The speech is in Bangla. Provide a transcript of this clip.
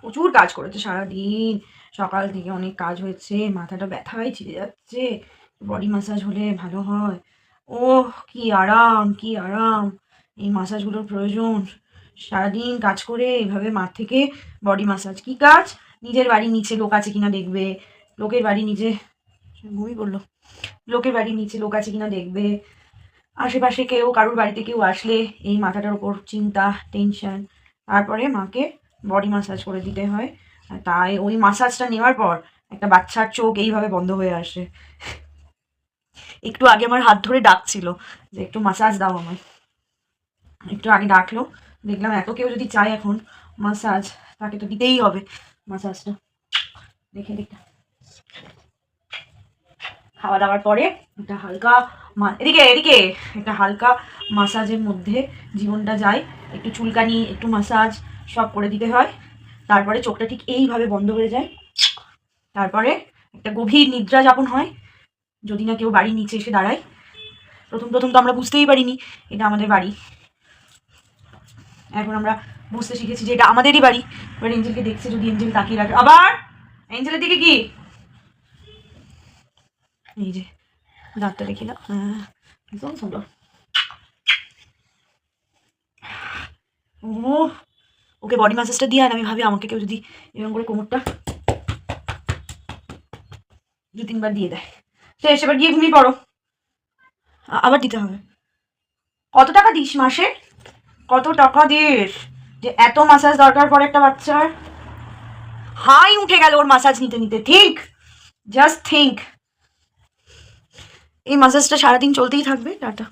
প্রচুর কাজ করেছে সারাদিন, সকাল থেকে অনেক কাজ হয়েছে, মাথাটা ব্যথায় ছিঁড়ে যাচ্ছে। বডি ম্যাসাজ হলে ভালো হয়। ওহ কি আরাম, কি আরাম! এই ম্যাসাজগুলোর প্রয়োজন। সারাদিন কাজ করে এইভাবে মাঠ থেকে বডি ম্যাসাজ। কি কাজ? নিজের বাড়ির নিচে লোক আছে কিনা দেখবে, লোকের বাড়ির নিচে ঘুমিয়ে পড়লো, লোকের বাড়ির নিচে লোক আছে কিনা দেখবে, আশেপাশে কেউ কারুর বাড়িতে কেউ আসলে এই মাথাটার ওপর চিন্তা, টেনশন। তারপরে মাকে বডি ম্যাসাজ করে দিতে হয়। আর তাই ওই ম্যাসাজটা নেওয়ার পর একটা বাচ্চার চোখ এইভাবে বন্ধ হয়ে আসে। একটু আগে আমার হাত ধরে ডাকছিল যে একটু ম্যাসাজ দাও আমায়। একটু আগে ডাকলো, দেখলাম এত কেউ যদি চায় এখন ম্যাসাজ, তাকে তো দিতেই হবে ম্যাসাজটা। দেখে দেখতে খাওয়া দাওয়ার পরে একটা হালকা এদিকে এদিকে একটা হালকা মাসাজের মধ্যে জীবনটা যায়। একটু চুলকানি, একটু মাসাজ সব করে দিতে হয়। তারপরে চোখটা ঠিক এইভাবে বন্ধ হয়ে যায়। তারপরে একটা গভীর নিদ্রা যাপন হয়, যদি না কেউ বাড়ির নিচে এসে দাঁড়ায়। প্রথম প্রথম তো আমরা বুঝতেই পারিনি এটা আমাদের বাড়ি। এখন আমরা বুঝতে শিখেছি যে এটা আমাদেরই বাড়ি। এবার এঞ্জেলকে দেখছে, যদি এঞ্জেল তাকিয়ে রাখে আবার এঞ্জেলের দিকে কি, এই যে দাঁতটা দেখি না, হ্যাঁ ভীষণ সুন্দর। ও ওকে বডি ম্যাসাজটা দিয়ে, আর আমি ভাবি আমাকে কেউ যদি এরকম করে কোমরটা 2-3 বার দিয়ে দেয়। শেষ, এবার গিয়ে ঘুমিয়ে পড়ো। আবার দিতে হবে। কত টাকা দিস মাসে? কত টাকা দিস যে এত ম্যাসাজ দরকার পড়ে একটা বাচ্চার? হাই উঠে গেল ওর ম্যাসাজ নিতে নিতে। ঠিক, জাস্ট থিঙ্ক, এই ম্যাসাজটা সারাদিন চলতেই থাকবে। টাটা।